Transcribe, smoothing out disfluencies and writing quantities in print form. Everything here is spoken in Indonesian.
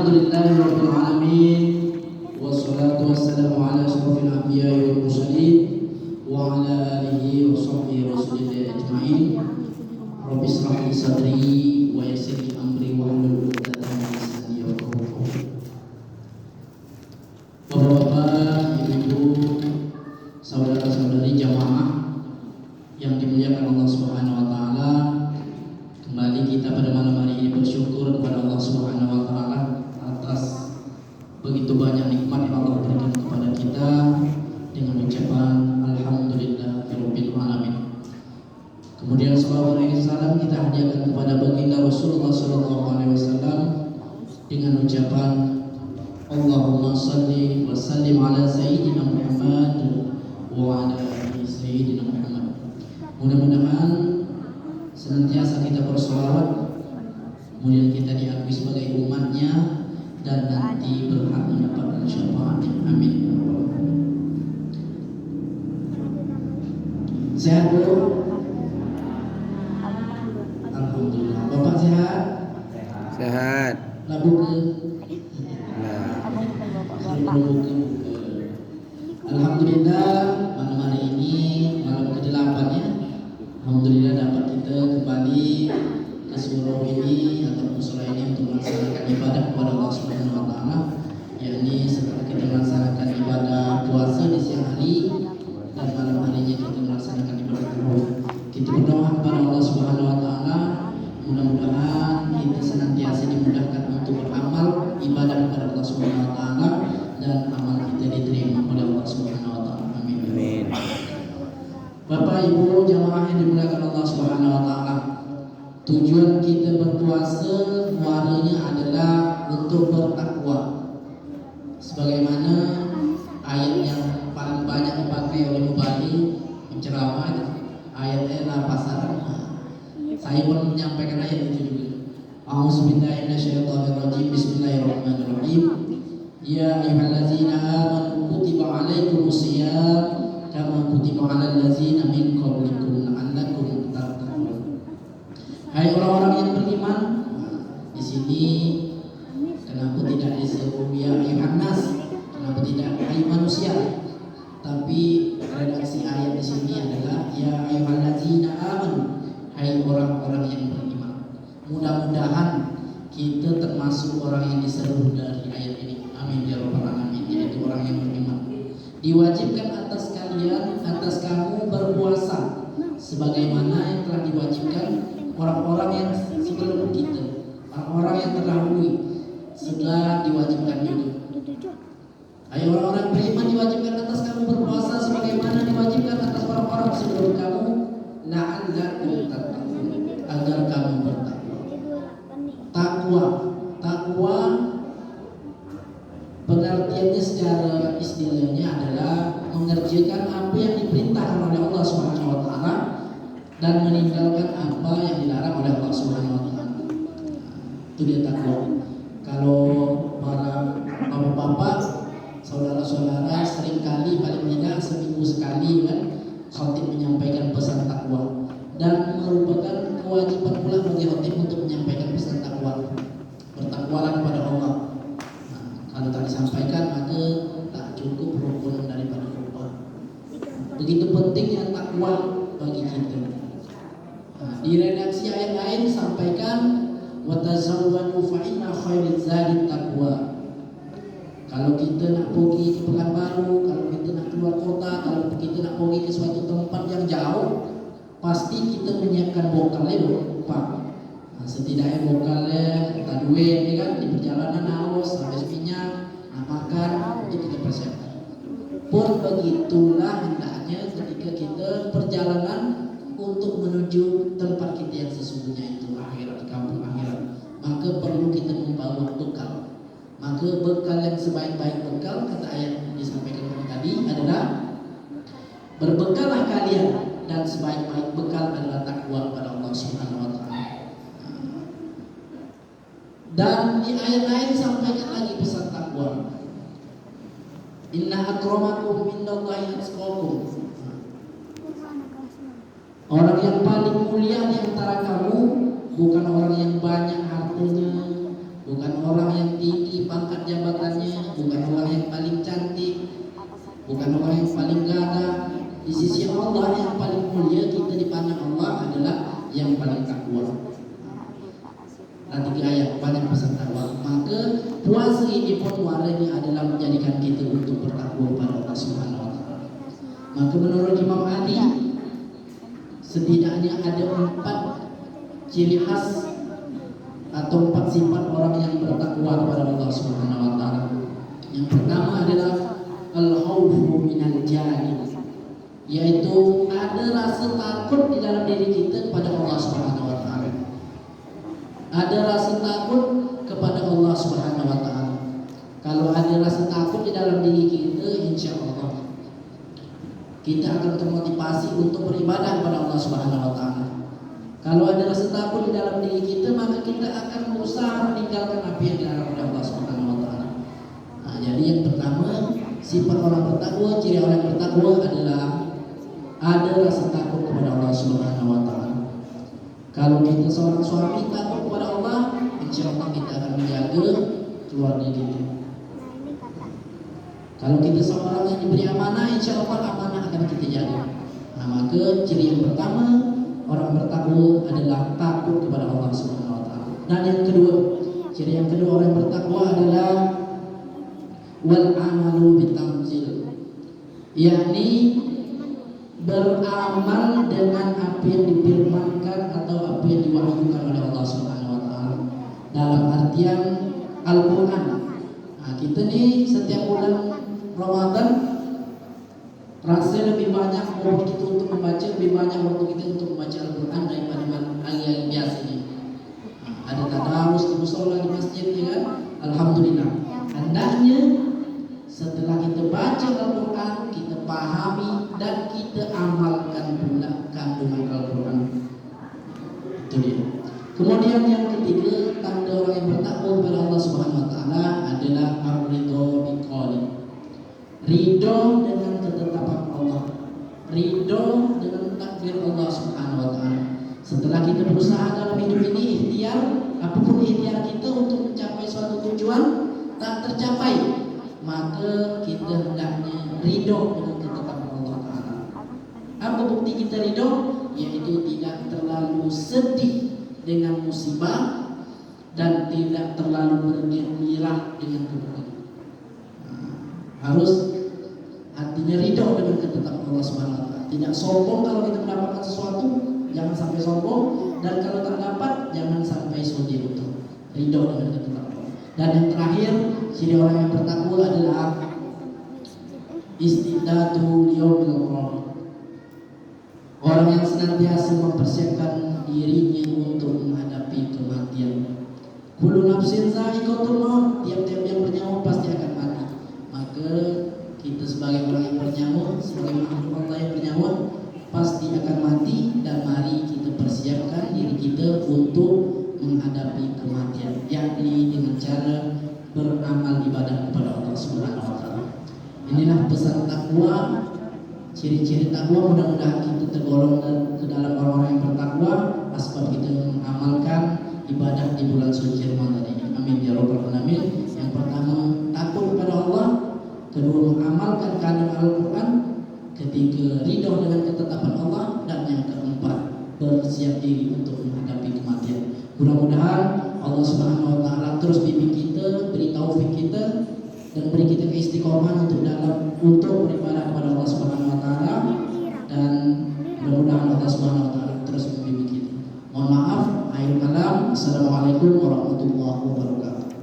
Alhamdulillahirabbil alamin wassalatu wassalamu ala asyrofil anbiya'i wal mursalin wa ala alihi wa sahbihi rasulillah ajma'in. Rabbi shrah li sadri wa yassir li amri wa hlul 'uqdatam min lisani yafqahu qawli. Bapak-bapak, ibu-ibu, saudara-saudari jamaah yang dimuliakan Allah Subhanahu wa taala, kembali kita pada malam hari ini bersyukur kepada Allah Subhanahu wa taala atas begitu banyak nikmat yang Allah berikan kepada kita dengan ucapan alhamdulillahirabbil alamin. Kemudian salawat dan salam kita hadiahkan kepada baginda Rasulullah sallallahu alaihi wasallam dengan ucapan Allahumma shalli wa sallim ala sayyidina Muhammad wa ala ali sayyidina Muhammad. Mudah-mudahan senantiasa kita bersolawat, kemudian kita diakui sebagai umatnya dan nanti berhak mendapatkan syafaatnya. Amin. Sehat Bu? Alhamdulillah. Bapak sehat? Sehat. Labu ke? Alhamdulillah, malam hari ini malam ke-8 ya. Alhamdulillah dapat kita kembali ke surau ini atau musola ini untuk melaksanakan ibadah kepada Allah Subhanahu wa taala, yakni setelah kita melaksanakan ibadah puasa di siang hari dan malam harinya kita melaksanakan ibadah tarawih. Kita berdoa kepada Allah Subhanahu wa taala, mudah-mudahan kita senantiasa dimudahkan untuk beramal ibadah kepada Allah Subhanahu wa taala dan amal kita diterima oleh Allah Subhanahu wa taala. Amin. Amin. Bapak Ibu jamaah yang dimuliakan Allah Subhanahu wa taala, tujuan kita berpuasa muaranya adalah untuk bertakwa. Sebagaimana ayat yang paling banyak dipakai oleh mubalik penceramah, ayatnya adalah pasaran. Saya pun menyampaikan ayat itu juga. A'udzubillahi minasyaitonirrajim. Bismillahirrahmanirrahim. Ya ayyuhallazina amanu kutiba alaikumus shiyam kama kutiba alal ladzina min qablikum la'allakum tattaqun. Hai orang-orang yang beriman, di sini kenapa tidak disebut ya ayyuhan nas? Kenapa tidak hai manusia? Tapi redaksi ayat di sini adalah ya ayyuhallazina amanu, hai orang-orang yang beriman. Mudah-mudahan kita termasuk orang yang diseru dari ayat ini. Amin ya rabbal alamin. Yaitu orang yang beriman. Diwajibkan atas kalian, atas kamu berpuasa sebagaimana yang telah diwajibkan orang-orang yang sebelum kita, orang-orang yang terdahulu sudah diwajibkan juga. Ayo orang-orang beriman, diwajibkan atas kamu berpuasa sebagaimana diwajibkan atas orang-orang sebelum kamu, la'allakum tattaqun, agar kamu bertakwa. Takwa pengertiannya secara istilahnya adalah mengerjakan apa yang diperintahkan oleh Allah Subhanahu wa taala dan meninggalkan apa yang dilarang oleh Allah Subhanahu wa taala. Itu dia takwa. Kalau para bapak-bapak, saudara-saudara seringkali paling tidak seminggu sekali kan khatib menyampaikan pesan takwa, dan merupakan kewajiban pula bagi khatib untuk menyampaikan pesan takwa. Bertakwalah kepada Allah. Kalau tak disampaikan maka tak cukup rukun daripada takwa. Begitu pentingnya takwa bagi kita. Di redaksi ayat lain disampaikan wa tazawwadu fa inna khairaz zadi taqwa. Kalau kita nak pergi ke Pekanbaru, kalau kita nak keluar kota, kalau kita nak pergi ke suatu tempat yang jauh, pasti kita menyiapkan bekalnya Pak. Setidaknya bekalnya kita duit kan di perjalanan haus, habis minyak, makan, itu kita persiapkan. Pun begitulah hendaknya ketika kita perjalanan untuk menuju tempat kita yang sesungguhnya itu akhirat, kampung akhirat, maka perlu kita membawa bekal. Maka bekal yang sebaik-baik bekal, kata ayat yang disampaikan tadi adalah berbekallah kalian, dan sebaik-baik bekal adalah takwa kepada Allah Subhanahu wa taala. Dan di ayat lain sampaikan lagi pesan takwa. Inna akramakum indallahi atqakum. Orang yang paling mulia di antara kamu bukan orang yang banyak hartanya, bukan orang yang tinggi bukan orang yang paling gagah. Di sisi Allah yang paling mulia kita dipandang Allah adalah yang paling takwa. Nanti tiga ayat banyak pesan takwa. Maka puasa ini pun warnanya adalah menjadikan kita untuk bertakwa kepada Allah Subhanahu Wa Taala. Maka menurut Imam Ali, setidaknya ada 4 ciri khas atau 4 sifat orang yang bertakwa kepada Allah Subhanahu Wa Taala. Yang pertama adalah al-khawfu minal jahil, yaitu ada rasa takut di dalam diri kita kepada Allah Subhanahu Wa Taala. Ada rasa takut kepada Allah Subhanahu Wa Taala. Kalau ada rasa takut di dalam diri kita, insya Allah kita akan termotivasi untuk beribadah kepada Allah Subhanahu Wa Taala. Kalau ada rasa takut di dalam diri kita, maka kita akan berusaha meninggalkan apa yang dilarang oleh Allah Subhanahu Wa Taala. Nah, jadi yang pertama, sifat orang bertakwa, ciri orang bertakwa adalah ada rasa takut kepada Allah Subhanahu Wa Taala. Kalau kita seorang suami takut kepada Allah, insya Allah kita akan menjaga keluarga kita. Kalau kita seorang yang diberi amanah, insya Allah amanah akan kita jaga. Nah, maka ciri yang pertama orang bertakwa adalah takut kepada Allah Subhanahu Wa Taala. Dan yang kedua, ciri yang kedua orang bertakwa adalah wal amalu bitamzil, yakni beramal dengan apa yang difirmankan atau apa yang diwahyukan oleh Allah Subhanahu Wa Taala. Dalam artian Al-Quran. Nah, kita nih setiap bulan Ramadan rasanya lebih banyak waktu kita untuk membaca, lebih banyak waktu kita untuk membaca Al-Quran daripada hari-hari biasanya. Nah, ada tadarus di musola, di masjid, ya kan? Alhamdulillah. Hendaknya setelah kita baca Al-Quran, kita pahami dan kita amalkan pula kandungan Al-Quran. Itu dia. Kemudian yang ketiga, tanda orang yang bertakwa kepada Allah Subhanahu Wa Taala adalah ar-ridho biqali, ridho dengan ketetapan Allah, ridho dengan takdir Allah Subhanahu Wa Taala. Setelah kita berusaha dalam hidup ini, ikhtiar, apapun ikhtiar kita untuk mencapai suatu tujuan tak tercapai, maka kita hendaknya ridho dengan ketetapan Allah Ta'ala. Apa bukti kita ridho? Yaitu tidak terlalu sedih dengan musibah dan tidak terlalu bergembira dengan keberuntungan. Harus artinya ridho dengan ketetapan Allah Subhanahu Wa Ta'ala. Tidak sombong kalau kita mendapatkan sesuatu, jangan sampai sombong, dan kalau tak dapat jangan sampai sombong itu. Ridho dengan ketetapan Allah. Dan yang terakhir, ciri orang yang bertakwa adalah istidadu yaumil qiyamah. Orang yang senantiasa mempersiapkan dirinya untuk menghadapi kematian. Kullu nafsin za'iqatul maut, tiap-tiap yang bernyawa pasti akan mati. Maka kita sebagai orang yang bernyawa, sebagai makhluk Allah yang bernyawa, pasti akan mati, dan mari kita persiapkan diri kita untuk menghadapi kematian, yakni dengan cara beramal ibadah kepada Allah Subhanahu Wa Taala. Inilah pesan takwa, ciri-ciri takwa. Mudah-mudahan kita tergolong ke dalam orang-orang yang bertakwa, asbab kita mengamalkan ibadah di bulan suci Ramadan ini. Amin ya rabbal alamin. Yang pertama, takut kepada Allah. Kedua, mengamalkan kandungan Al-Quran. Ketiga, ridho dengan ketetapan Allah. Dan yang keempat, bersiap diri untuk menghadapi kematian. Mudah-mudahan Allah Subhanahu Wa Taala terus bimbing kita, beri taufik kita, dan beri kita keistiqomahan untuk beribadah kepada Allah Subhanahu Wa Taala, dan mudah-mudahan Allah Subhanahu Wa Taala terus membimbing kita. Mohon maaf, akhir kalam. Assalamualaikum warahmatullahi wabarakatuh.